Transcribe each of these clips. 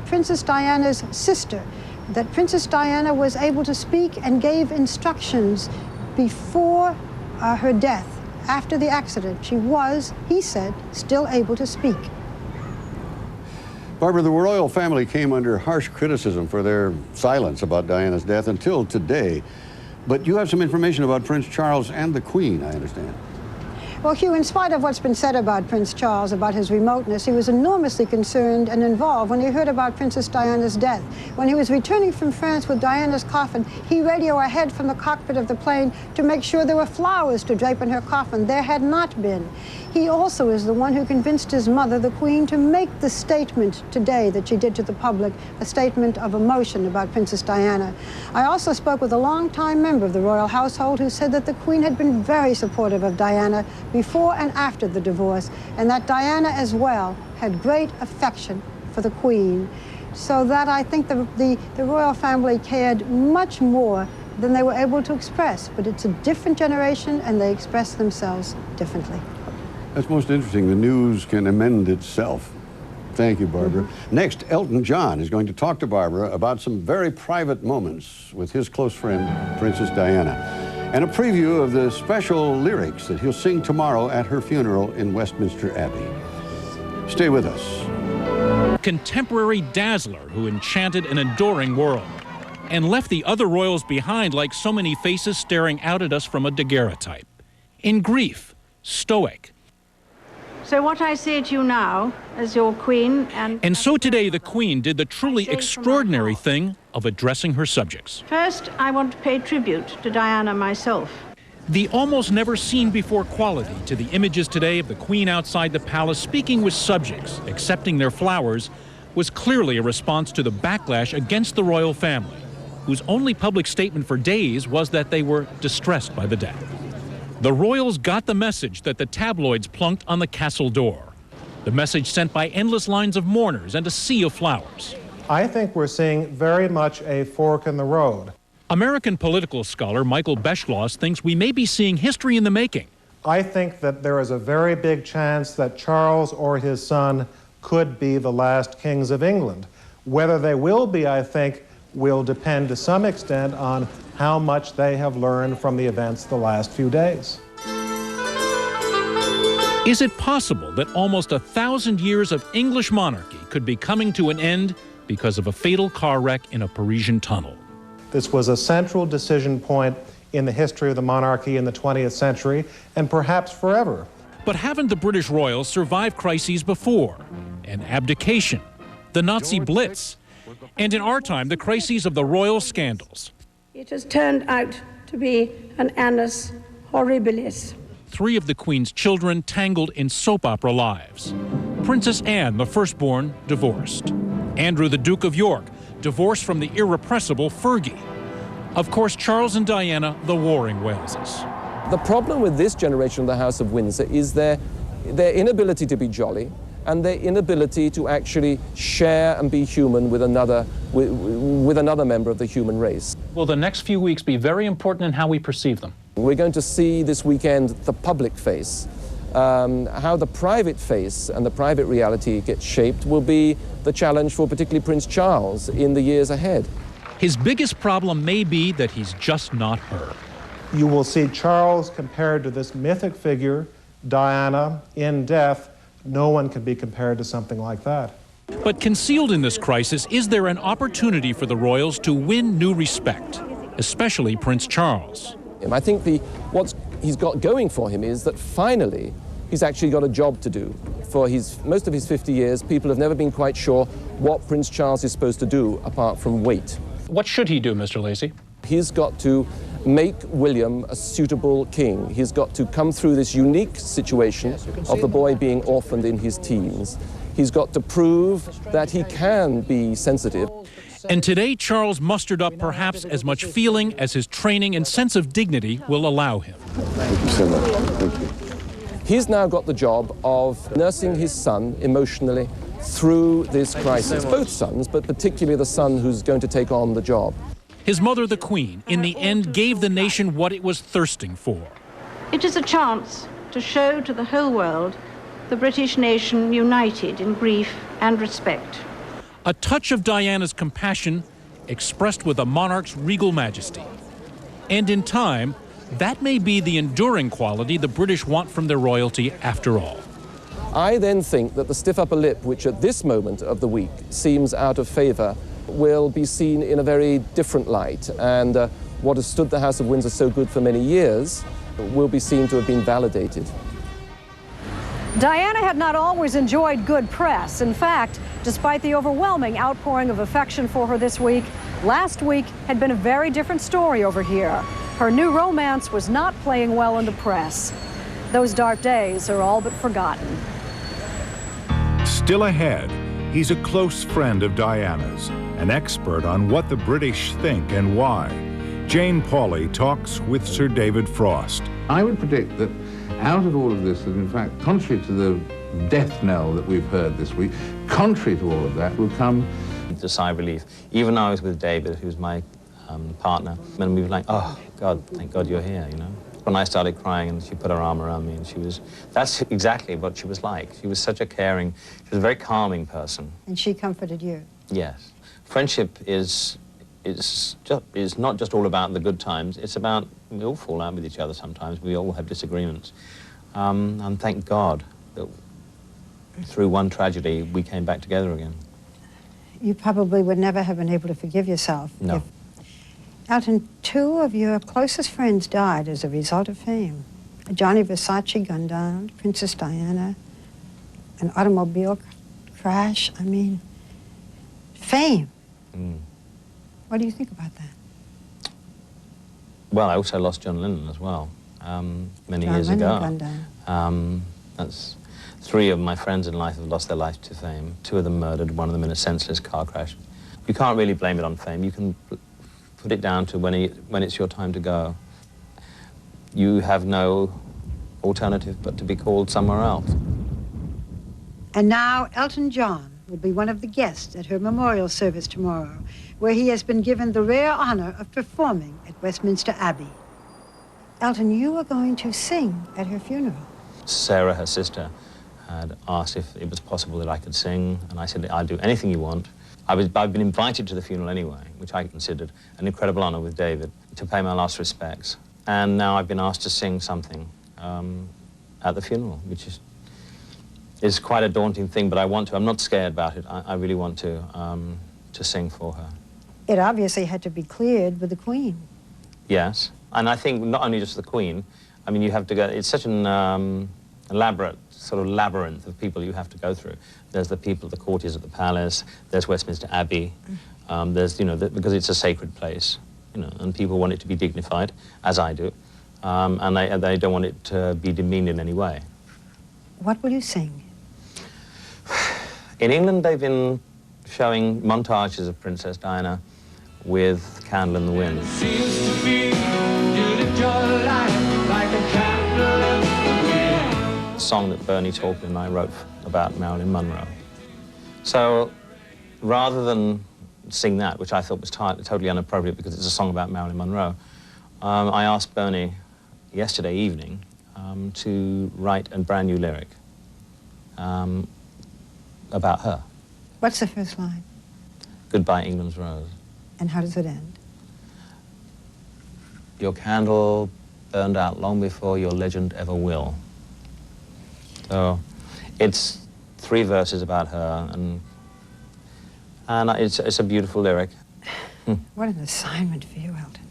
Princess Diana's sister, that Princess Diana was able to speak and gave instructions before her death. After the accident, she was, he said, still able to speak. Barbara, the royal family came under harsh criticism for their silence about Diana's death until today. But you have some information about Prince Charles and the Queen, I understand. Well, Hugh, in spite of what's been said about Prince Charles, about his remoteness, he was enormously concerned and involved when he heard about Princess Diana's death. When he was returning from France with Diana's coffin, he radioed ahead from the cockpit of the plane to make sure there were flowers to drape in her coffin. There had not been. He also is the one who convinced his mother, the Queen, to make the statement today that she did to the public, a statement of emotion about Princess Diana. I also spoke with a longtime member of the royal household who said that the Queen had been very supportive of Diana before and after the divorce, and that Diana as well had great affection for the Queen. So that I think the royal family cared much more than they were able to express. But it's a different generation, and they express themselves differently. That's most interesting. The news can amend itself. Thank you, Barbara. Next, Elton John is going to talk to Barbara about some very private moments with his close friend, Princess Diana, and a preview of the special lyrics that he'll sing tomorrow at her funeral in Westminster Abbey. Stay with us. Contemporary dazzler who enchanted an adoring world and left the other royals behind like so many faces staring out at us from a daguerreotype. In grief, stoic. So what I say to you now, as your Queen, and so today the Queen did the truly extraordinary thing of addressing her subjects. First, I want to pay tribute to Diana myself. The almost never seen before quality to the images today of the Queen outside the palace speaking with subjects, accepting their flowers, was clearly a response to the backlash against the royal family, whose only public statement for days was that they were distressed by the death. The royals got the message that the tabloids plunked on the castle door. The message sent by endless lines of mourners and a sea of flowers. I think we're seeing very much a fork in the road. American political scholar Michael Beschloss thinks we may be seeing history in the making. I think that there is a very big chance that Charles or his son could be the last kings of England. Whether they will be, I think, will depend to some extent on how much they have learned from the events the last few days. Is it possible that almost 1,000 years of English monarchy could be coming to an end because of a fatal car wreck in a Parisian tunnel? This was a central decision point in the history of the monarchy in the 20th century, and perhaps forever. But haven't the British royals survived crises before? An abdication, the Nazi Blitz, and in our time, the crises of the royal scandals. It has turned out to be an annus horribilis. 3 of the Queen's children tangled in soap opera lives. Princess Anne, the firstborn, divorced. Andrew, the Duke of York, divorced from the irrepressible Fergie. Of course, Charles and Diana, the warring Waleses. The problem with this generation of the House of Windsor is their inability to be jolly and their inability to actually share and be human with another member of the human race. Will the next few weeks be very important in how we perceive them? We're going to see this weekend the public face. How the private face and the private reality gets shaped will be the challenge for particularly Prince Charles in the years ahead. His biggest problem may be that he's just not her. You will see Charles compared to this mythic figure, Diana, in death. No one can be compared to something like that. But concealed in this crisis, is there an opportunity for the royals to win new respect, especially Prince Charles? I think what he's got going for him is that finally he's actually got a job to do. For most of his 50 years, people have never been quite sure what Prince Charles is supposed to do apart from wait. What should he do, Mr. Lacey? He's got to make William a suitable king. He's got to come through this unique situation of the boy being orphaned in his teens. He's got to prove that he can be sensitive. And today, Charles mustered up perhaps as much feeling as his training and sense of dignity will allow him. Thank you so much. Thank you. He's now got the job of nursing his son emotionally through this crisis. Both sons, but particularly the son who's going to take on the job. His mother, the Queen, in the end gave the nation what it was thirsting for. It is a chance to show to the whole world the British nation united in grief and respect. A touch of Diana's compassion expressed with a monarch's regal majesty. And in time, that may be the enduring quality the British want from their royalty after all. I then think that the stiff upper lip, which at this moment of the week seems out of favor, will be seen in a very different light. And what has stood the House of Windsor so good for many years will be seen to have been validated. Diana had not always enjoyed good press. In fact, despite the overwhelming outpouring of affection for her this week, last week had been a very different story over here. Her new romance was not playing well in the press. Those dark days are all but forgotten. Still ahead, he's a close friend of Diana's, an expert on what the British think and why. Jane Pauley talks with Sir David Frost. I would predict that out of all of this, that in fact, contrary to the death knell that we've heard this week, contrary to all of that will come a sigh of relief. Even though I was with David, who's my partner, and we were like, oh, God, thank God you're here, you know? When I started crying and she put her arm around me and she was, that's exactly what she was like. She was such a caring, she was a very calming person. And she comforted you? Yes. Friendship is not just all about the good times, it's about, we all fall out with each other sometimes, we all have disagreements. And thank God that through one tragedy we came back together again. You probably would never have been able to forgive yourself. No. Elton, two of your closest friends died as a result of fame. Johnny Versace gunned down, Princess Diana, an automobile crash. I mean, fame. What do you think about that? Well, I also lost John Lennon as well, many years ago. Gunned down. That's three of my friends in life have lost their life to fame. Two of them murdered, one of them in a senseless car crash. You can't really blame it on fame. You can put it down to when it's your time to go. You have no alternative but to be called somewhere else. And now Elton John will be one of the guests at her memorial service tomorrow, where he has been given the rare honor of performing at Westminster Abbey. Elton, you are going to sing at her funeral. Sarah, her sister, had asked if it was possible that I could sing, and I said, I'll do anything you want. I've been invited to the funeral anyway, which I considered an incredible honor with David, to pay my last respects. And now I've been asked to sing something at the funeral, which is quite a daunting thing, but I want to. I'm not scared about it. I really want to sing for her. It obviously had to be cleared with the Queen. Yes, and I think not only just the Queen. I mean, you have to go, it's such an elaborate sort of labyrinth of people you have to go through. There's the people, the courtiers at the palace, there's Westminster Abbey, there's, you know, because it's a sacred place, you know, and people want it to be dignified, as I do, and they don't want it to be demeaned in any way. What will you sing? In England, they've been showing montages of Princess Diana with Candle in the Wind. Seems to me you lived your life like a candle in the wind. A song that Bernie Taupin and I wrote about Marilyn Monroe. So rather than sing that, which I thought was totally inappropriate because it's a song about Marilyn Monroe, I asked Bernie yesterday evening to write a brand new lyric about her. What's the first line? Goodbye, England's Rose. And how does it end? Your candle burned out long before your legend ever will. So it's 3 verses about her, and it's a beautiful lyric. What an assignment for you, Elton.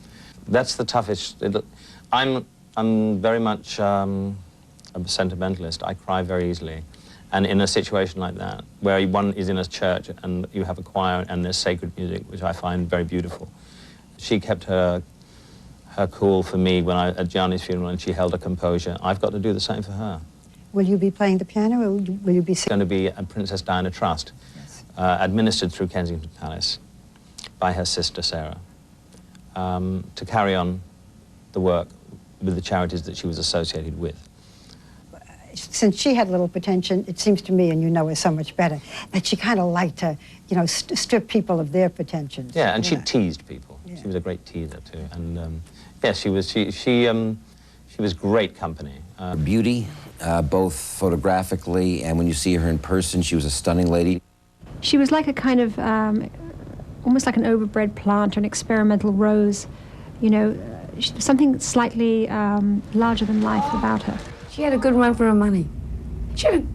That's the toughest. I'm very much a sentimentalist. I cry very easily. And in a situation like that, where one is in a church and you have a choir and there's sacred music, which I find very beautiful, she kept her cool for me when at Gianni's funeral, and she held her composure. I've got to do the same for her. Will you be playing the piano, or will you be singing? It's going to be a Princess Diana Trust, yes, administered through Kensington Palace by her sister Sarah, to carry on the work with the charities that she was associated with. Since she had little pretension, it seems to me, and you know her so much better, that she kind of liked to, you know, strip people of their pretensions. Yeah, and she teased people. Yeah. She was a great teaser too, and yes, she was great company. Beauty, both photographically and when you see her in person, she was a stunning lady. She was like a kind of, almost like an overbred plant or an experimental rose, you know, something slightly larger than life about her. She had a good run for her money. She had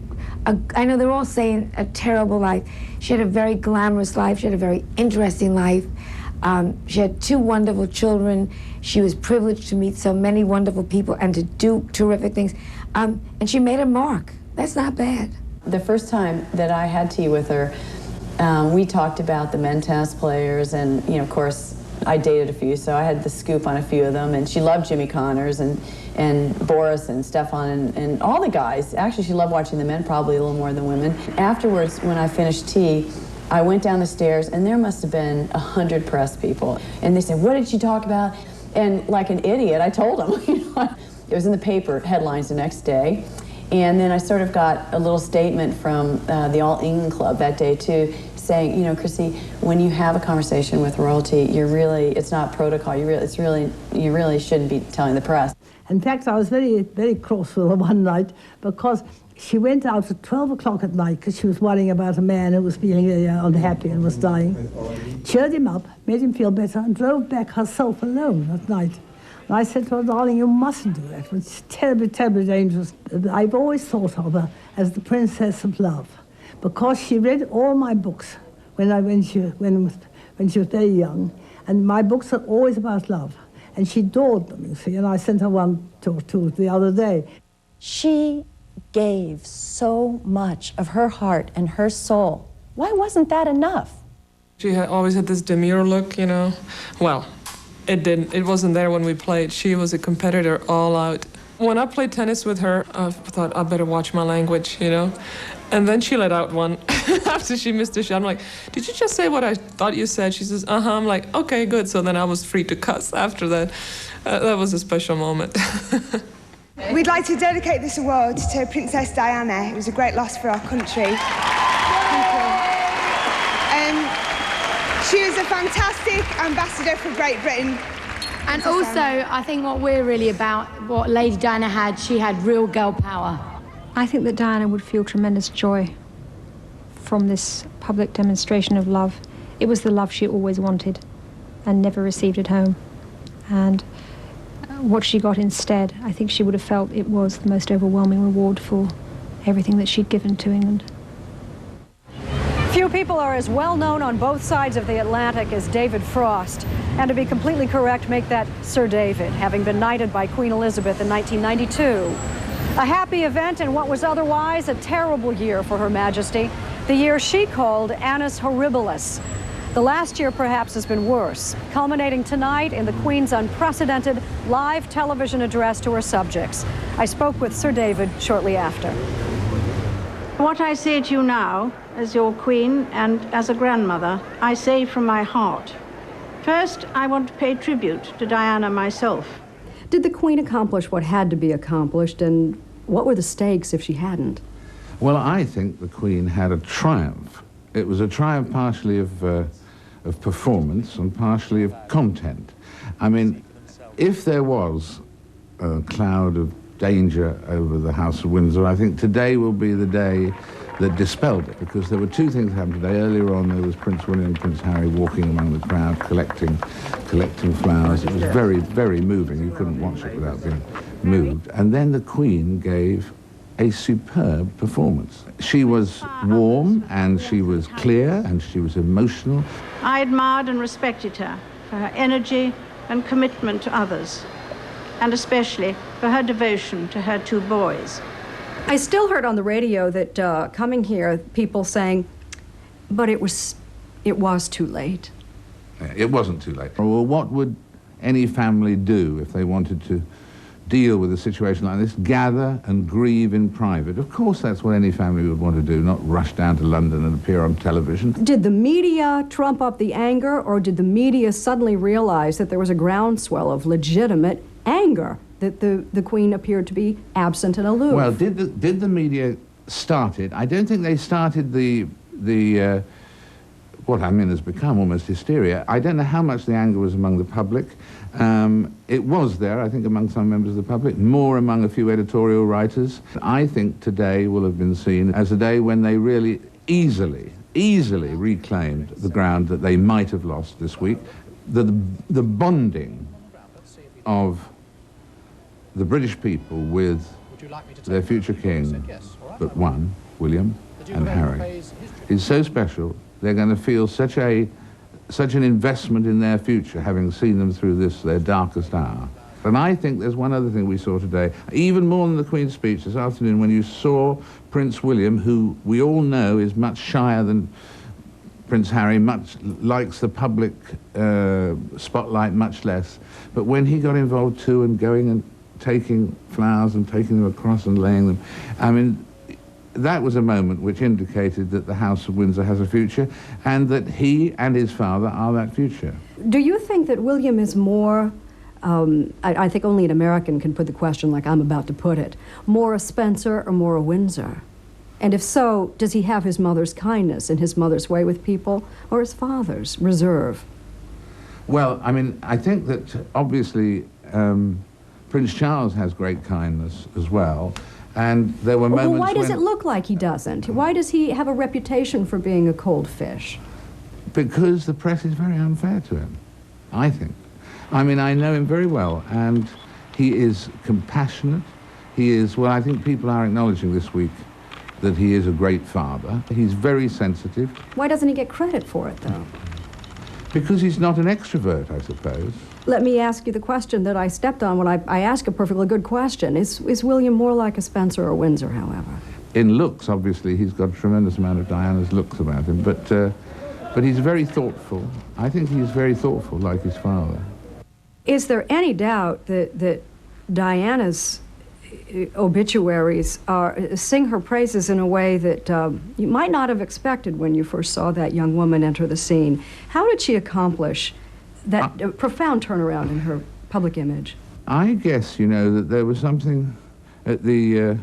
I know they're all saying a terrible life. She had a very glamorous life. She had a very interesting life. She had 2 wonderful children. She was privileged to meet so many wonderful people and to do terrific things. And she made a mark. That's not bad. The first time that I had tea with her, we talked about the Mentas players, and of course, I dated a few, so I had the scoop on a few of them, and she loved Jimmy Connors and Boris and Stefan and all the guys. Actually, she loved watching the men probably a little more than women. Afterwards, when I finished tea, I went down the stairs, and there must have been 100 press people. And they said, "What did she talk about?" And like an idiot, I told them. It was in the paper, headlines the next day. And then I sort of got a little statement from the All England Club that day, too, saying, Chrissy, when you have a conversation with royalty, it's not protocol. You really shouldn't be telling the press. In fact, I was very, very cross with her one night because she went out at 12 o'clock at night because she was worrying about a man who was feeling very unhappy and was dying. Cheered him up, made him feel better, and drove back herself alone at night. And I said to her, "Darling, you mustn't do that. It's terribly, terribly dangerous." I've always thought of her as the Princess of Love, because she read all my books when she was very young, and my books are always about love, and she adored them, you see, and I sent her one to the other day. She gave so much of her heart and her soul. Why wasn't that enough? She always had this demure look, Well, it wasn't there when we played. She was a competitor all out. When I played tennis with her, I thought I better watch my language, And then she let out one after she missed a shot. I'm like, "Did you just say what I thought you said?" She says, "Uh-huh." I'm like, "Okay, good." So then I was free to cuss after that. That was a special moment. We'd like to dedicate this award to Princess Diana. It was a great loss for our country. She was a fantastic ambassador for Great Britain. And also, I think what we're really about, what Lady Diana had, she had real girl power. I think that Diana would feel tremendous joy from this public demonstration of love. It was the love she always wanted and never received at home. And what she got instead, I think she would have felt it was the most overwhelming reward for everything that she'd given to England. Few people are as well known on both sides of the Atlantic as David Frost. And to be completely correct, make that Sir David, having been knighted by Queen Elizabeth in 1992. A happy event in what was otherwise a terrible year for Her Majesty, the year she called Annus Horribilis. The last year perhaps has been worse, culminating tonight in the Queen's unprecedented live television address to her subjects. I spoke with Sir David shortly after. What I say to you now, as your Queen and as a grandmother, I say from my heart. First, I want to pay tribute to Diana myself. Did the Queen accomplish what had to be accomplished, and what were the stakes if she hadn't? Well, I think the Queen had a triumph. It was a triumph partially of performance and partially of content. I mean, if there was a cloud of danger over the House of Windsor, I think today will be the day that dispelled it, because there were 2 things that happened today. Earlier on, there was Prince William and Prince Harry walking among the crowd, collecting flowers. It was very, very moving. You couldn't watch it without being moved. And then the Queen gave a superb performance. She was warm, and she was clear, and she was emotional. I admired and respected her for her energy and commitment to others, and especially for her devotion to her 2 boys. I still heard on the radio that coming here, people saying, but it was too late. It wasn't too late. Well, what would any family do if they wanted to deal with a situation like this? Gather and grieve in private. Of course, that's what any family would want to do, not rush down to London and appear on television. Did the media trump up the anger, or did the media suddenly realize that there was a groundswell of legitimate anger, that the Queen appeared to be absent and aloof? Well, did the media start it? I don't think they started the what has become almost hysteria. I don't know how much the anger was among the public. It was there, I think, among some members of the public, more among a few editorial writers. I think today will have been seen as a day when they really easily easily reclaimed the ground that they might have lost this week. The bonding of the British people with their future king, but one, William and Harry, is so special. They're going to feel such an investment in their future, having seen them through this, their darkest hour. And I think there's one other thing we saw today, even more than the Queen's speech this afternoon, when you saw Prince William, who we all know is much shyer than Prince Harry, much likes the public spotlight much less. But when he got involved too, and going and taking flowers and taking them across and laying them, I mean, that was a moment which indicated that the House of Windsor has a future, and that he and his father are that future. Do you think that William is more, I think only an American can put the question like I'm about to put it, more a Spencer or more a Windsor? And if so, does he have his mother's kindness and his mother's way with people, or his father's reserve? Well, I mean, I think that obviously Prince Charles has great kindness as well. And there were moments when... Well, why does it look like he doesn't? Why does he have a reputation for being a cold fish? Because the press is very unfair to him, I think. I mean, I know him very well, and he is compassionate. He is, well, I think people are acknowledging this week that he is a great father. He's very sensitive. Why doesn't he get credit for it, though? Because he's not an extrovert, I suppose. Let me ask you the question that I stepped on when I asked a perfectly good question. Is William more like a Spencer or Windsor, however? In looks, obviously, he's got a tremendous amount of Diana's looks about him, but he's very thoughtful. I think he's very thoughtful, like his father. Is there any doubt that Diana's obituaries sing her praises in a way that you might not have expected when you first saw that young woman enter the scene? How did she accomplish that profound turnaround in her public image? I guess, you know, that there was something at the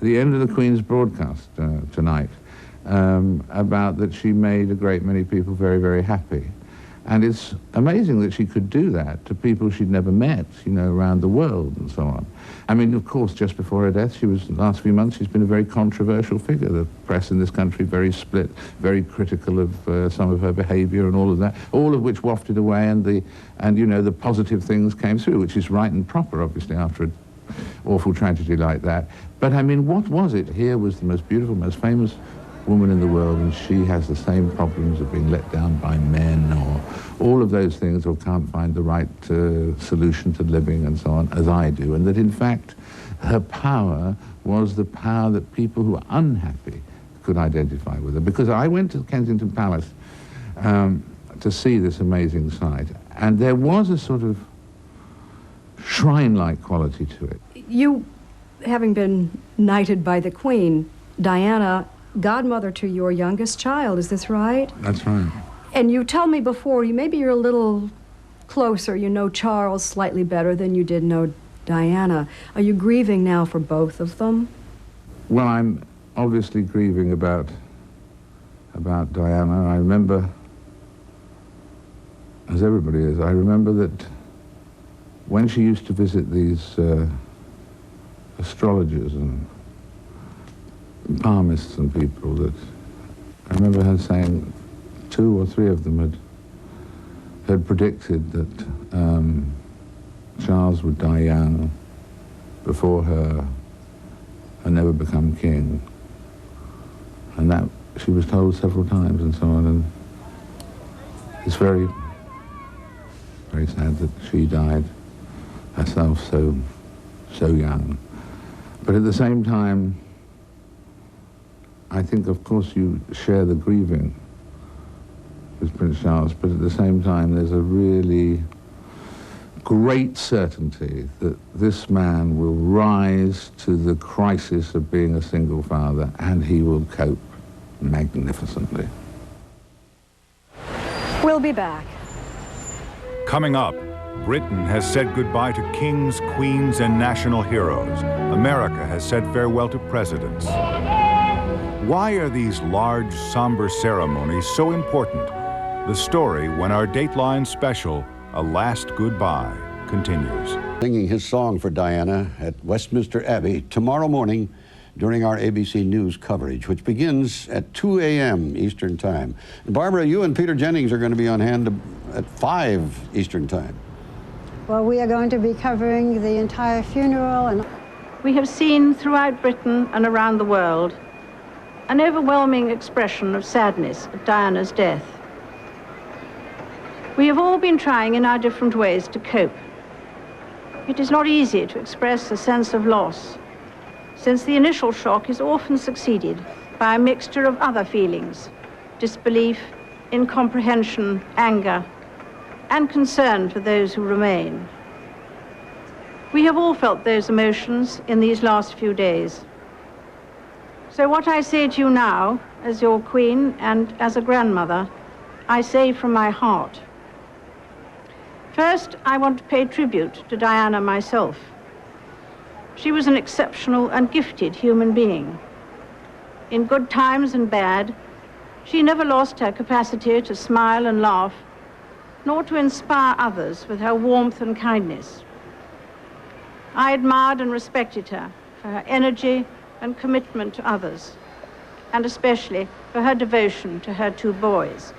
end of the Queen's broadcast tonight about that she made a great many people very, very happy. And it's amazing that she could do that to people she'd never met, you know, around the world and so on. I mean, of course, just before her death, the last few months, she's been a very controversial figure. The press in this country very split, very critical of some of her behavior and all of that, all of which wafted away, and you know, the positive things came through, which is right and proper, obviously, after an awful tragedy like that. But I mean, what was it? Here was the most beautiful, most famous woman in the world, and she has the same problems of being let down by men, or all of those things, or can't find the right solution to living and so on, as I do. And that, in fact, her power was the power that people who are unhappy could identify with her. Because I went to Kensington Palace to see this amazing sight, and there was a sort of shrine-like quality to it. You, having been knighted by the Queen, Diana, godmother to your youngest child, is this right? That's right. And you told me before, maybe you're a little closer, you know Charles slightly better than you did know Diana. Are you grieving now for both of them? Well, I'm obviously grieving about Diana. I remember, as everybody is, I remember that when she used to visit these astrologers and palmists and people, that I remember her saying 2 or 3 of them had predicted that Charles would die young before her and never become king. And that she was told several times and so on, and it's very, very sad that she died herself so young. But at the same time, I think, of course, you share the grieving with Prince Charles, but at the same time, there's a really great certainty that this man will rise to the crisis of being a single father, and he will cope magnificently. We'll be back. Coming up, Britain has said goodbye to kings, queens, and national heroes. America has said farewell to presidents. Why are these large, somber ceremonies so important? The story when our Dateline special, A Last Goodbye, continues. Singing his song for Diana at Westminster Abbey tomorrow morning, during our ABC News coverage, which begins at 2 a.m. Eastern Time. And Barbara, you and Peter Jennings are going to be on hand at 5 Eastern Time. Well, we are going to be covering the entire funeral. And we have seen throughout Britain and around the world an overwhelming expression of sadness at Diana's death. We have all been trying in our different ways to cope. It is not easy to express a sense of loss, since the initial shock is often succeeded by a mixture of other feelings: disbelief, incomprehension, anger, and concern for those who remain. We have all felt those emotions in these last few days. So what I say to you now, as your Queen and as a grandmother, I say from my heart. First, I want to pay tribute to Diana myself. She was an exceptional and gifted human being. In good times and bad, she never lost her capacity to smile and laugh, nor to inspire others with her warmth and kindness. I admired and respected her for her energy and commitment to others, and especially for her devotion to her 2 boys.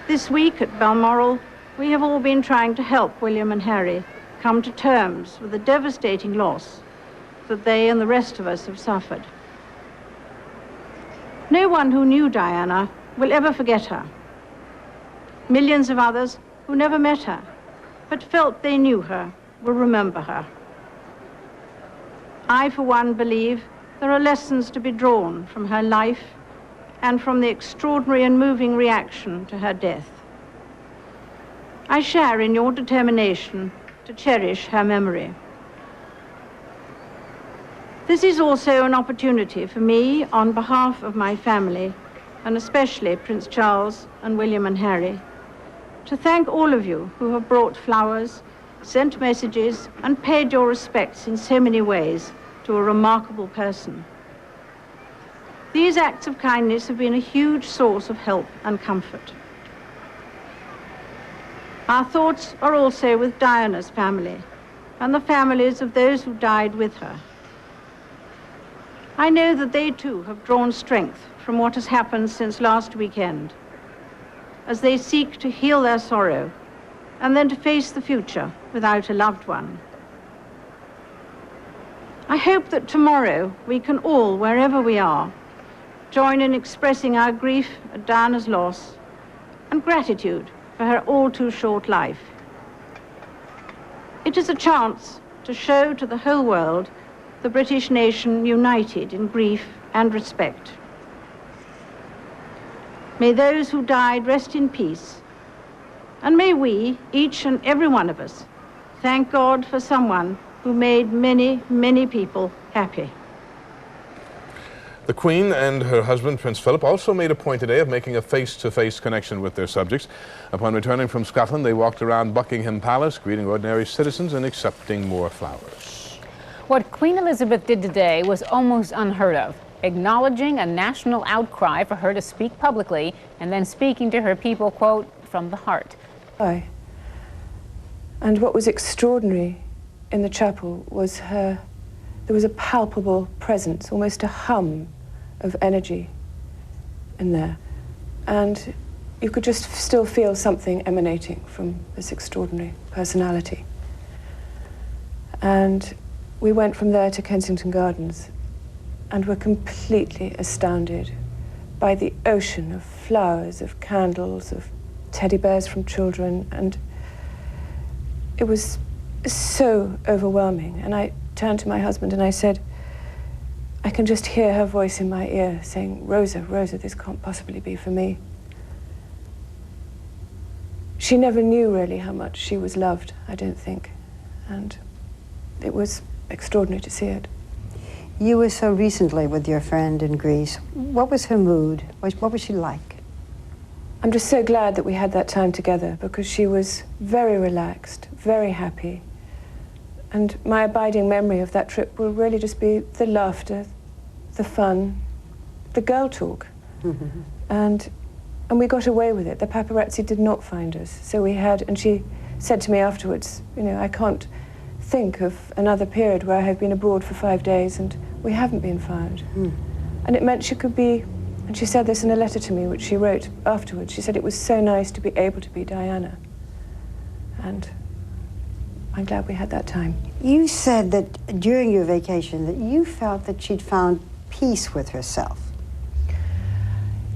This week at Balmoral, we have all been trying to help William and Harry come to terms with the devastating loss that they and the rest of us have suffered. No one who knew Diana will ever forget her. Millions of others who never met her, but felt they knew her, will remember her. I, for one, believe there are lessons to be drawn from her life and from the extraordinary and moving reaction to her death. I share in your determination to cherish her memory. This is also an opportunity for me, on behalf of my family, and especially Prince Charles and William and Harry, to thank all of you who have brought flowers, sent messages, and paid your respects in so many ways to a remarkable person. These acts of kindness have been a huge source of help and comfort. Our thoughts are also with Diana's family and the families of those who died with her. I know that they too have drawn strength from what has happened since last weekend, as they seek to heal their sorrow and then to face the future without a loved one. I hope that tomorrow we can all, wherever we are, join in expressing our grief at Diana's loss and gratitude for her all too short life. It is a chance to show to the whole world the British nation united in grief and respect. May those who died rest in peace, and may we, each and every one of us, thank God for someone who made many, many people happy. The Queen and her husband, Prince Philip, also made a point today of making a face-to-face connection with their subjects. Upon returning from Scotland, they walked around Buckingham Palace, greeting ordinary citizens and accepting more flowers. What Queen Elizabeth did today was almost unheard of, acknowledging a national outcry for her to speak publicly and then speaking to her people, quote, from the heart. And what was extraordinary in the chapel was there was a palpable presence, almost a hum of energy in there. And you could just still feel something emanating from this extraordinary personality. And we went from there to Kensington Gardens and were completely astounded by the ocean of flowers, of candles, of teddy bears from children, and it was so overwhelming. And I turned to my husband and I said, I can just hear her voice in my ear saying, Rosa, Rosa, this can't possibly be for me. She never knew really how much she was loved, I don't think. And it was extraordinary to see it. You were so recently with your friend in Greece. What was her mood? What was she like? I'm just so glad that we had that time together, because she was very relaxed, very happy. And my abiding memory of that trip will really just be the laughter, the fun, the girl talk. And we got away with it. The paparazzi did not find us. So we had, and she said to me afterwards, you know, I can't think of another period where I have been abroad for 5 days and We haven't been found. And it meant she could be, and she said this in a letter to me, which she wrote afterwards. She said it was so nice to be able to be Diana. And I'm glad we had that time. You said that during your vacation that you felt that she'd found peace with herself.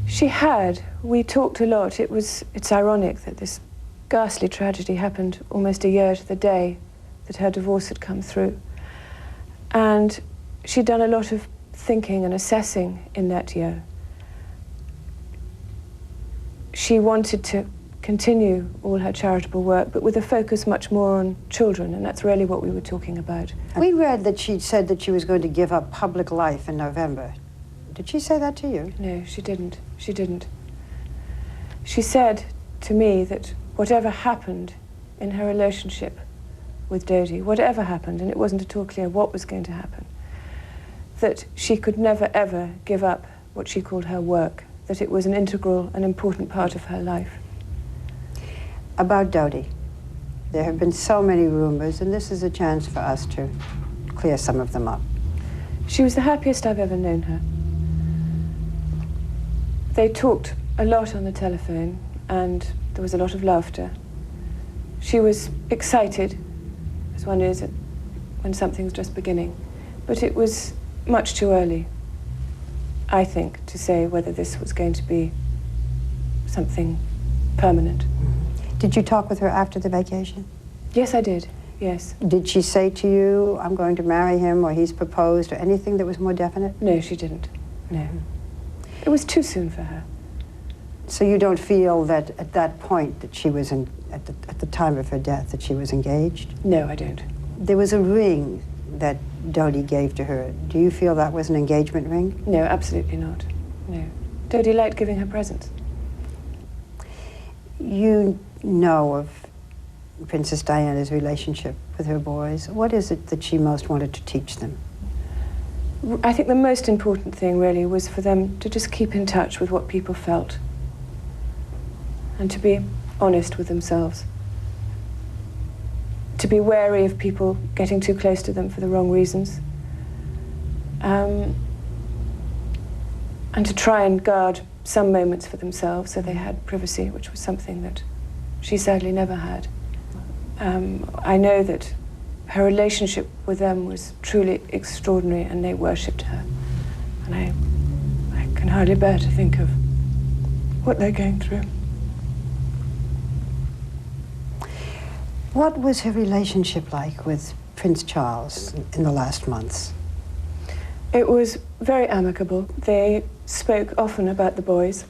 She had. We talked a lot. It's ironic that this ghastly tragedy happened almost a year to the day that her divorce had come through. And she'd done a lot of thinking and assessing in that year. She wanted to continue all her charitable work, but with a focus much more on children, and that's really what we were talking about. We read that she'd said that she was going to give up public life in November. Did she say that to you? No, she didn't. She didn't. She said to me that whatever happened in her relationship with Dodie, whatever happened, and it wasn't at all clear what was going to happen, that she could never, ever give up what she called her work, that it was an integral and important part of her life. About Dodie, there have been so many rumors, and this is a chance for us to clear some of them up. She was the happiest I've ever known her. They talked a lot on the telephone, and there was a lot of laughter. She was excited, as one is when something's just beginning, but it was much too early, I think, to say whether this was going to be something permanent. Did you talk with her after the vacation? Yes, I did, yes. Did she say to you, I'm going to marry him, or he's proposed, or anything that was more definite? No, she didn't, no. It was too soon for her. So you don't feel that at that point that she was, at the time of her death, that she was engaged? No, I don't. There was a ring that Dodie gave to her. Do you feel that was an engagement ring? No, absolutely not, no. Dodie liked giving her presents. You know of Princess Diana's relationship with her boys. What is it that she most wanted to teach them? I think the most important thing, really, was for them to just keep in touch with what people felt and to be honest with themselves, to be wary of people getting too close to them for the wrong reasons, and to try and guard some moments for themselves so they had privacy, which was something that she sadly never had. I know that her relationship with them was truly extraordinary, and they worshipped her. And I can hardly bear to think of what they're going through. What was her relationship like with Prince Charles in the last months? It was very amicable. They spoke often about the boys,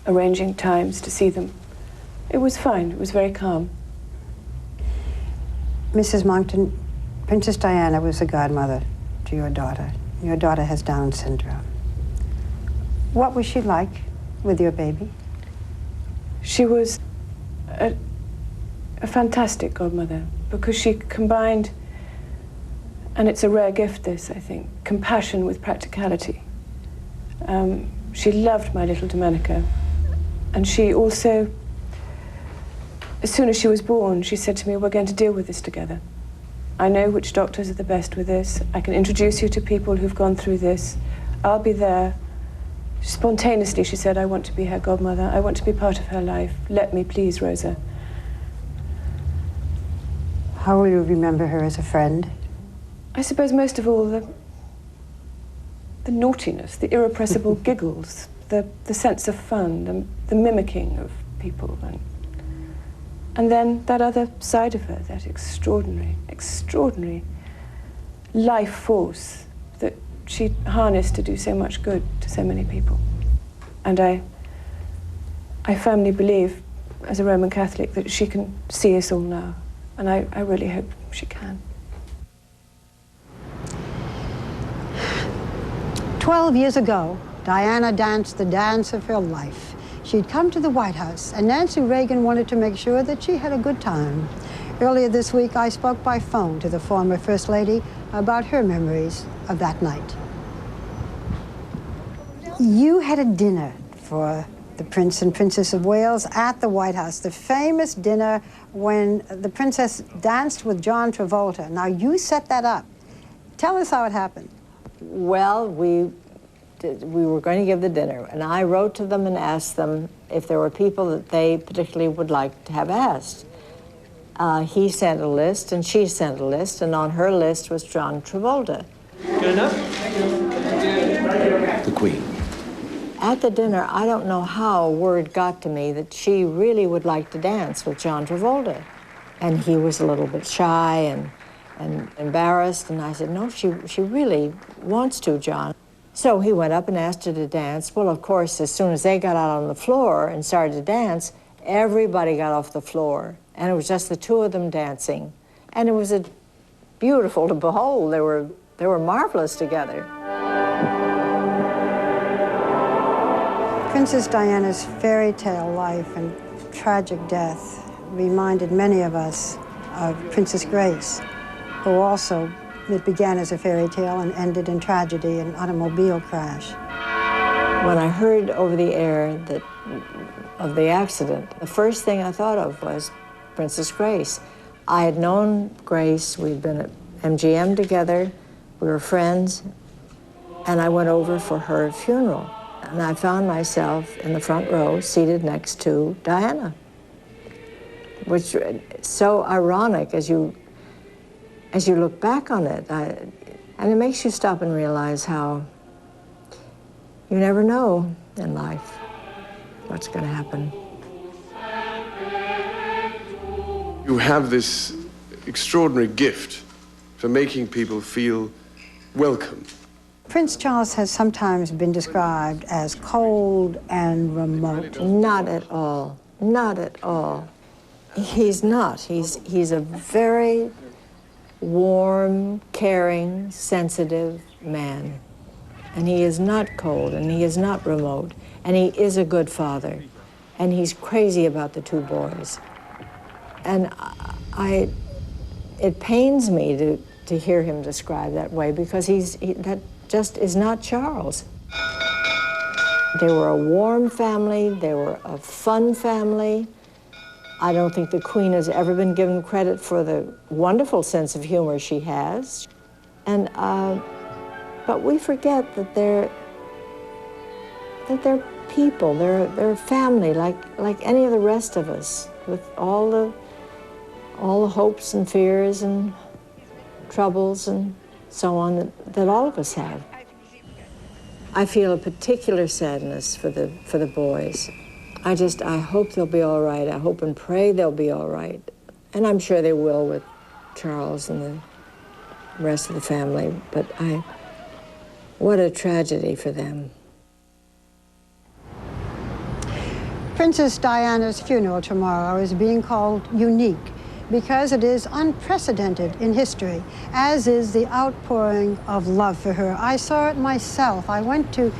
arranging times to see them. It was fine. It was very calm. Mrs. Monckton, Princess Diana was a godmother to your daughter. Your daughter has Down syndrome. What was she like with your baby? She was a fantastic godmother because she combined, and it's a rare gift this, I think, compassion with practicality. She loved my little Domenica, and she also, as soon as she was born, she said to me, we're going to deal with this together. I know which doctors are the best with this. I can introduce you to people who've gone through this. I'll be there. Spontaneously, she said, I want to be her godmother. I want to be part of her life. Let me, please, Rosa. How will you remember her as a friend? I suppose most of all, the naughtiness, the irrepressible giggles, the sense of fun, the mimicking of people. And then that other side of her, that extraordinary, extraordinary life force that she harnessed to do so much good to so many people. And I firmly believe, as a Roman Catholic, that she can see us all now. And I really hope she can. 12 years ago, Diana danced the dance of her life. She'd come to the White House, and Nancy Reagan wanted to make sure that she had a good time. Earlier this week, I spoke by phone to the former First Lady about her memories of that night. You had a dinner for the Prince and Princess of Wales at the White House, the famous dinner when the princess danced with John Travolta. Now, you set that up. Tell us how it happened. Well, we were going to give the dinner, and I wrote to them and asked them if there were people that they particularly would like to have asked. He sent a list, and she sent a list, and on her list was John Travolta. Good enough? The Queen. At the dinner, I don't know how word got to me that she really would like to dance with John Travolta. And he was a little bit shy and embarrassed, and I said, no, she really wants to, John. So he went up and asked her to dance. Well, of course, as soon as they got out on the floor and started to dance, everybody got off the floor, and it was just the two of them dancing. And it was beautiful to behold. They were marvelous together. Princess Diana's fairy tale life and tragic death reminded many of us of Princess Grace, who also, it began as a fairy tale and ended in tragedy, an automobile crash. When I heard over the air of the accident, the first thing I thought of was Princess Grace. I had known Grace, we'd been at MGM together, we were friends, and I went over for her funeral. And I found myself in the front row, seated next to Diana, which is so ironic as you look back on it. And it makes you stop and realize how you never know in life what's going to happen. You have this extraordinary gift for making people feel welcome. Prince Charles has sometimes been described as cold and remote. Not at all. Not at all. He's not. He's a very warm, caring, sensitive man. And he is not cold, and he is not remote, and he is a good father, and he's crazy about the two boys. And it pains me to hear him described that way, because that just is not Charles. They were a warm family, they were a fun family. I don't think the Queen has ever been given credit for the wonderful sense of humor she has. And, but we forget that they're people, they're a family like any of the rest of us, with all the hopes and fears and troubles and so on that all of us have. I feel a particular sadness for the boys. I hope they'll be all right. I hope and pray they'll be all right. And I'm sure they will with Charles and the rest of the family. But what a tragedy for them. Princess Diana's funeral tomorrow is being called unique because it is unprecedented in history, as is the outpouring of love for her. I saw it myself. I went to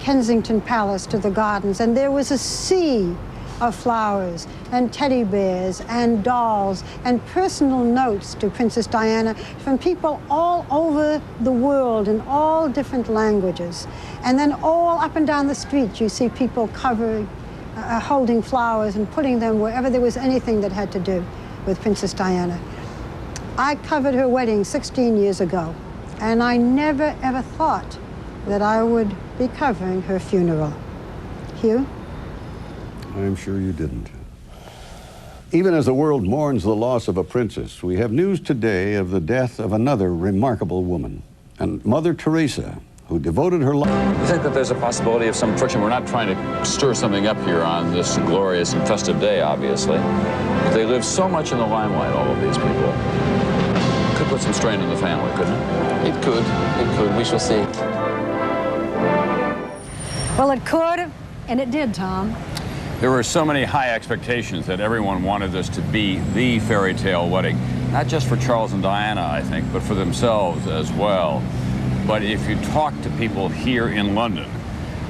Kensington Palace, to the gardens, and there was a sea of flowers and teddy bears and dolls and personal notes to Princess Diana from people all over the world in all different languages. And then all up and down the street you see people holding flowers and putting them wherever there was anything that had to do with Princess Diana. I covered her wedding 16 years ago, and I never ever thought that I would be covering her funeral. Hugh? I'm sure you didn't. Even as the world mourns the loss of a princess, we have news today of the death of another remarkable woman, and Mother Teresa, who devoted her life. You think that there's a possibility of some friction? We're not trying to stir something up here on this glorious and festive day, obviously. But they live so much in the limelight, all of these people. It could put some strain on the family, couldn't it? It could. It could. We shall see. Well, it could, and it did, Tom. There were so many high expectations that everyone wanted this to be the fairy tale wedding. Not just for Charles and Diana, I think, but for themselves as well. But if you talk to people here in London,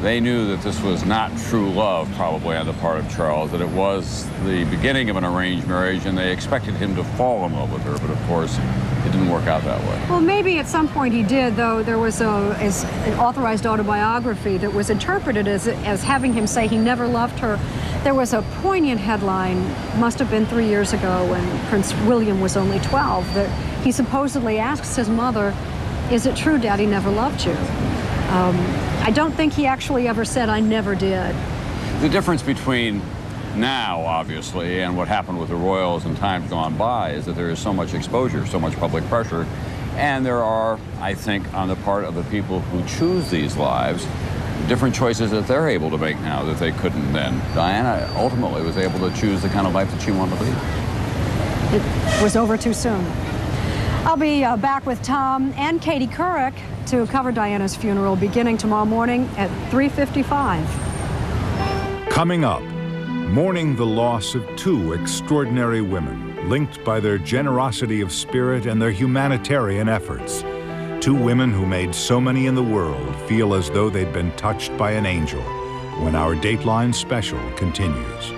they knew that this was not true love, probably, on the part of Charles, that it was the beginning of an arranged marriage, and they expected him to fall in love with her, but of course, it didn't work out that way. Well, maybe at some point he did, though. There was an authorized autobiography that was interpreted as having him say he never loved her. There was a poignant headline, must have been 3 years ago when Prince William was only 12, that he supposedly asks his mother, is it true Daddy never loved you? I don't think he actually ever said, I never did. The difference between now, obviously, and what happened with the royals in times gone by is that there is so much exposure, so much public pressure, and there are, I think, on the part of the people who choose these lives, different choices that they're able to make now that they couldn't then. Diana ultimately was able to choose the kind of life that she wanted to lead. It was over too soon. I'll be back with Tom and Katie Couric to cover Diana's funeral beginning tomorrow morning at 3:55. Coming up, mourning the loss of two extraordinary women, linked by their generosity of spirit and their humanitarian efforts. Two women who made so many in the world feel as though they'd been touched by an angel, when our Dateline special continues.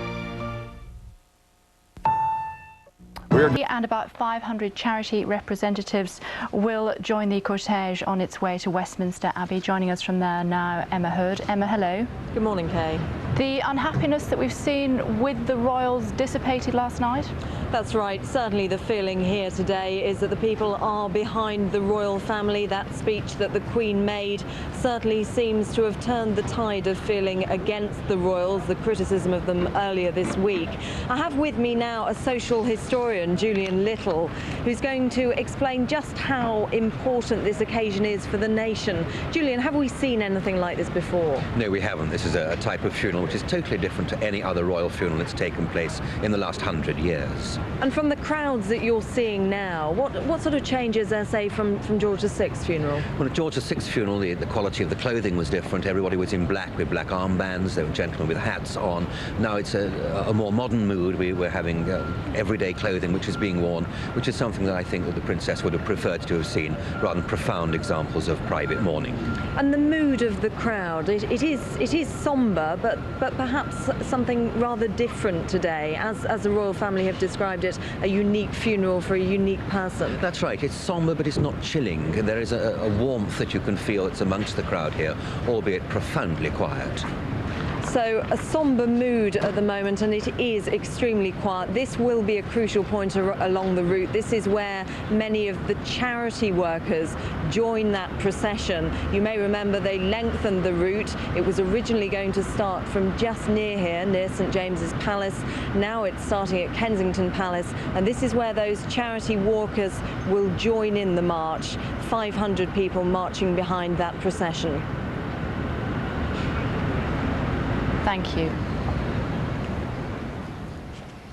And about 500 charity representatives will join the cortege on its way to Westminster Abbey. Joining us from there now, Emma Hood. Emma, hello. Good morning, Kay. The unhappiness that we've seen with the royals dissipated last night? That's right. Certainly the feeling here today is that the people are behind the royal family. That speech that the Queen made certainly seems to have turned the tide of feeling against the royals, the criticism of them earlier this week. I have with me now a social historian, Julian Little, who's going to explain just how important this occasion is for the nation. Julian, have we seen anything like this before? No, we haven't. This is a type of funeral which is totally different to any other royal funeral that's taken place in the last 100 years. And from the crowds that you're seeing now, what sort of changes there, say, from George VI's funeral? Well, at George VI's funeral, the quality of the clothing was different. Everybody was in black with black armbands. There were gentlemen with hats on. Now it's a more modern mood. We're having everyday clothing which is being worn, which is something that I think that the Princess would have preferred to have seen, rather than profound examples of private mourning. And the mood of the crowd, it is sombre, but perhaps something rather different today, as the royal family have described it, a unique funeral for a unique person. That's right. It's sombre, but it's not chilling. There is a warmth that you can feel that's amongst the crowd here, albeit profoundly quiet. So a sombre mood at the moment, and it is extremely quiet. This will be a crucial point along the route. This is where many of the charity workers join that procession. You may remember they lengthened the route. It was originally going to start from just near here, near St James's Palace. Now it's starting at Kensington Palace, and this is where those charity workers will join in the march. 500 people marching behind that procession. Thank you.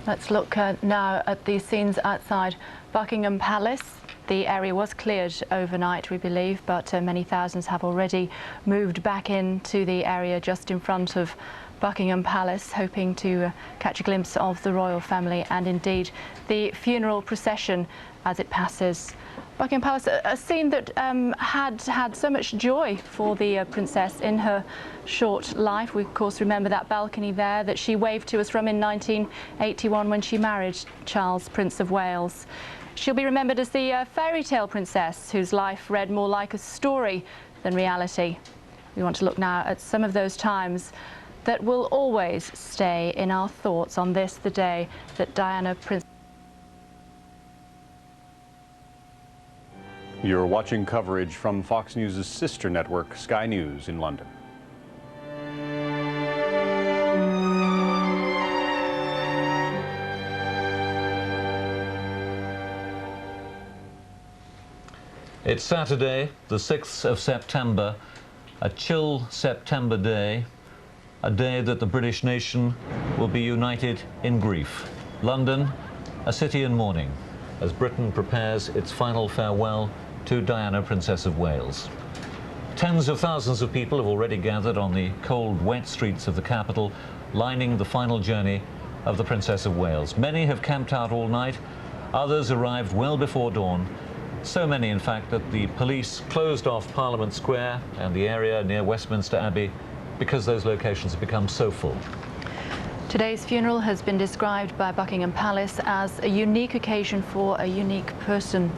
Let's look now at the scenes outside Buckingham Palace. The area was cleared overnight, we believe, but many thousands have already moved back into the area just in front of Buckingham Palace, hoping to catch a glimpse of the royal family and indeed the funeral procession as it passes Buckingham Palace, a scene that had so much joy for the princess in her short life. We of course remember that balcony there that she waved to us from in 1981 when she married Charles, Prince of Wales. She'll be remembered as the fairy tale princess whose life read more like a story than reality. We want to look now at some of those times that will always stay in our thoughts on this, the day that Diana, Princess. You're watching coverage from Fox News' sister network, Sky News, in London. It's Saturday, the 6th of September, a chill September day, a day that the British nation will be united in grief. London, a city in mourning, as Britain prepares its final farewell to Diana, Princess of Wales. Tens of thousands of people have already gathered on the cold, wet streets of the capital, lining the final journey of the Princess of Wales. Many have camped out all night, others arrived well before dawn. So many, in fact, that the police closed off Parliament Square and the area near Westminster Abbey because those locations have become so full. Today's funeral has been described by Buckingham Palace as a unique occasion for a unique person.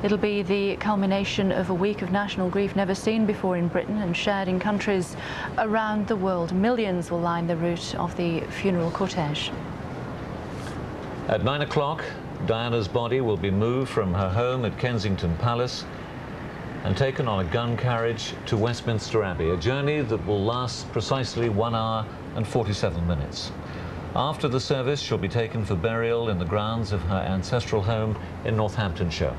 It'll be the culmination of a week of national grief never seen before in Britain and shared in countries around the world. Millions will line the route of the funeral cortege. At 9 o'clock, Diana's body will be moved from her home at Kensington Palace and taken on a gun carriage to Westminster Abbey, a journey that will last precisely 1 hour and 47 minutes. After the service, she'll be taken for burial in the grounds of her ancestral home in Northamptonshire.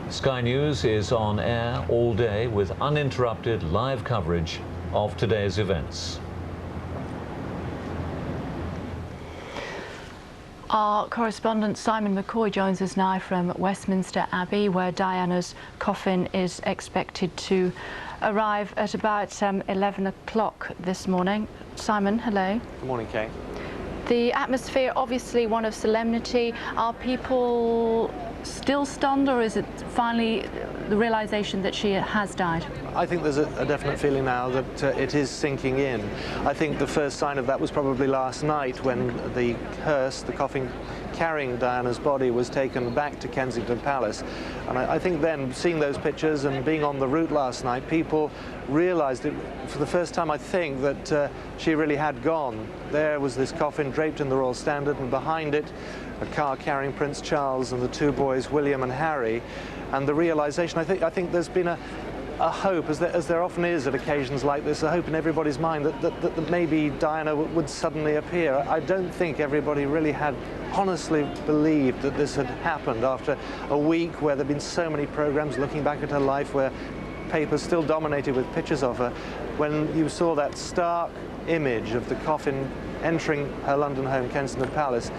Sky News is on air all day with uninterrupted live coverage of today's events. Our correspondent Simon McCoy joins us now from Westminster Abbey, where Diana's coffin is expected to arrive at about 11 o'clock this morning. Simon, hello. Good morning, Kate. The atmosphere, obviously one of solemnity. Are people still stunned, or is it finally the realization that she has died? I think there's a definite feeling now that it is sinking in. I think the first sign of that was probably last night when the hearse, the coffin carrying Diana's body, was taken back to Kensington Palace. And I think then, seeing those pictures and being on the route last night, people realized it for the first time, I think, that she really had gone. There was this coffin draped in the Royal Standard, and behind it a car carrying Prince Charles and the two boys, William and Harry. And the realization, I think there's been a hope, as there often is at occasions like this, a hope in everybody's mind that maybe Diana would suddenly appear. I don't think everybody really had honestly believed that this had happened after a week where there have been so many programs looking back at her life, where papers still dominated with pictures of her. When you saw that stark image of the coffin entering her London home, Kensington Palace,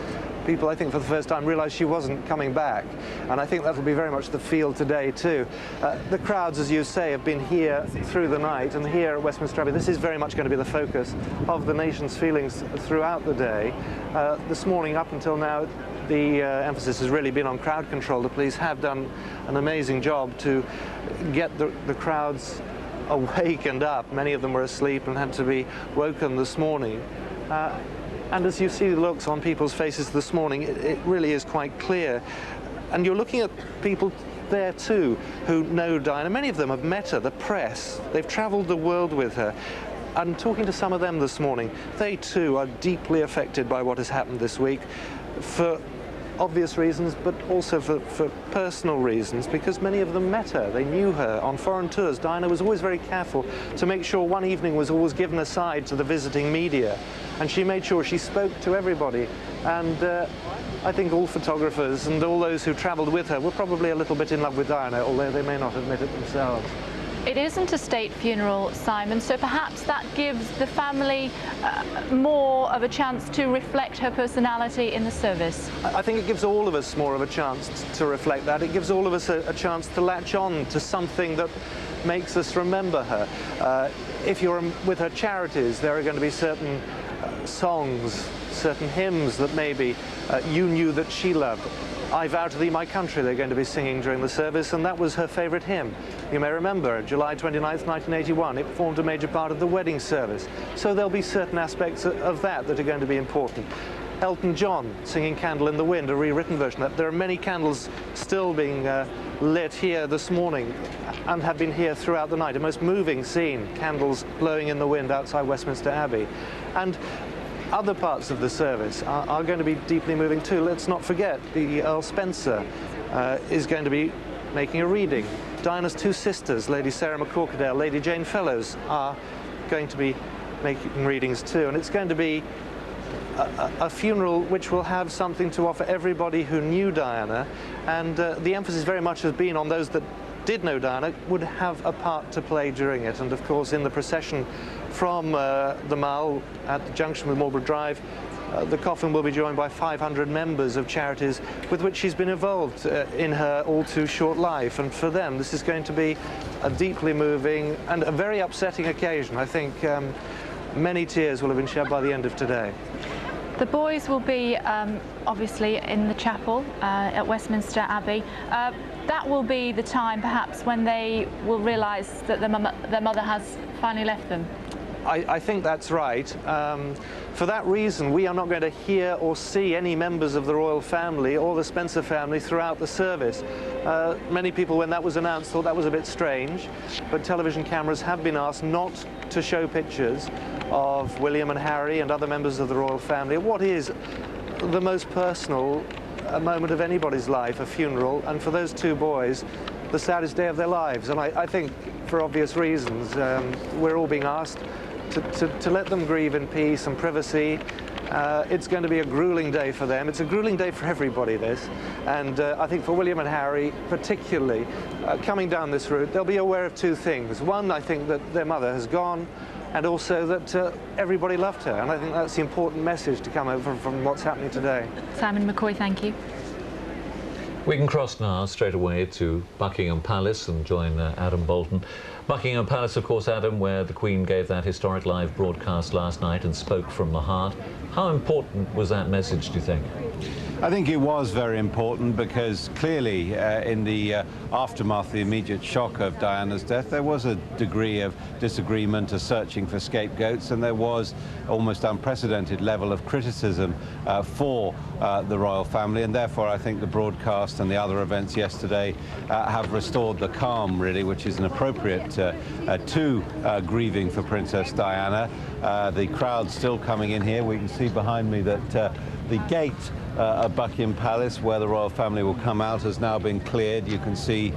people, I think, for the first time realised she wasn't coming back. And I think that'll be very much the feel today, too. The crowds, as you say, have been here through the night, and here at Westminster Abbey, this is very much going to be the focus of the nation's feelings throughout the day. This morning, up until now, the emphasis has really been on crowd control. The police have done an amazing job to get the crowds awake and up. Many of them were asleep and had to be woken this morning. And as you see the looks on people's faces this morning, it really is quite clear. And you're looking at people there too who know Diana. Many of them have met her, the press. They've travelled the world with her. And talking to some of them this morning, they too are deeply affected by what has happened this week, for obvious reasons, but also for personal reasons, because many of them met her. They knew her on foreign tours. Diana was always very careful to make sure one evening was always given aside to the visiting media, and she made sure she spoke to everybody. And I think all photographers and all those who travelled with her were probably a little bit in love with Diana, although they may not admit it themselves. It isn't a state funeral, Simon, so perhaps that gives the family more of a chance to reflect her personality in the service. I think it gives all of us more of a chance to reflect that. It gives all of us a chance to latch on to something that makes us remember her. If you're with her charities, there are going to be certain songs, certain hymns that maybe you knew that she loved. I Vow to Thee, My Country, they're going to be singing during the service, and that was her favourite hymn. You may remember, July 29th, 1981, it formed a major part of the wedding service. So there'll be certain aspects of that are going to be important. Elton John singing Candle in the Wind, a rewritten version. There are many candles still being lit here this morning and have been here throughout the night. A most moving scene, candles blowing in the wind outside Westminster Abbey. And other parts of the service are going to be deeply moving too. Let's not forget the Earl Spencer is going to be making a reading. Diana's two sisters, Lady Sarah McCorquodale, Lady Jane Fellows, are going to be making readings too. And it's going to be a funeral which will have something to offer everybody who knew Diana. And the emphasis very much has been on those that did know Diana would have a part to play during it. And of course, in the procession from the Mall at the junction with Marlborough Drive, the coffin will be joined by 500 members of charities with which she's been involved in her all too short life. And for them, this is going to be a deeply moving and a very upsetting occasion. I think many tears will have been shed by the end of today. The boys will be obviously in the chapel at Westminster Abbey. That will be the time perhaps when they will realise that their mother has finally left them. I think that's right. For that reason, we are not going to hear or see any members of the royal family or the Spencer family throughout the service. Many people, when that was announced, thought that was a bit strange, but television cameras have been asked not to show pictures of William and Harry and other members of the royal family. What is the most personal moment of anybody's life, a funeral, and for those two boys, the saddest day of their lives. And I think, for obvious reasons, we're all being asked to let them grieve in peace and privacy. It's going to be a grueling day for them. It's a grueling day for everybody, this. And I think for William and Harry, particularly, coming down this route, they'll be aware of two things. One, I think that their mother has gone, and also that everybody loved her. And I think that's the important message to come over from what's happening today. Simon McCoy, thank you. We can cross now straight away to Buckingham Palace and join Adam Bolton. Buckingham Palace, of course, Adam, where the Queen gave that historic live broadcast last night and spoke from the heart. How important was that message, do you think? I think it was very important because clearly in the aftermath, the immediate shock of Diana's death, there was a degree of disagreement, a searching for scapegoats, and there was almost unprecedented level of criticism for the royal family, and therefore I think the broadcast and the other events yesterday have restored the calm, really, which is an appropriate to grieving for Princess Diana. The crowd still coming in here. We can see behind me that the gate at Buckingham Palace, where the royal family will come out, has now been cleared. You can see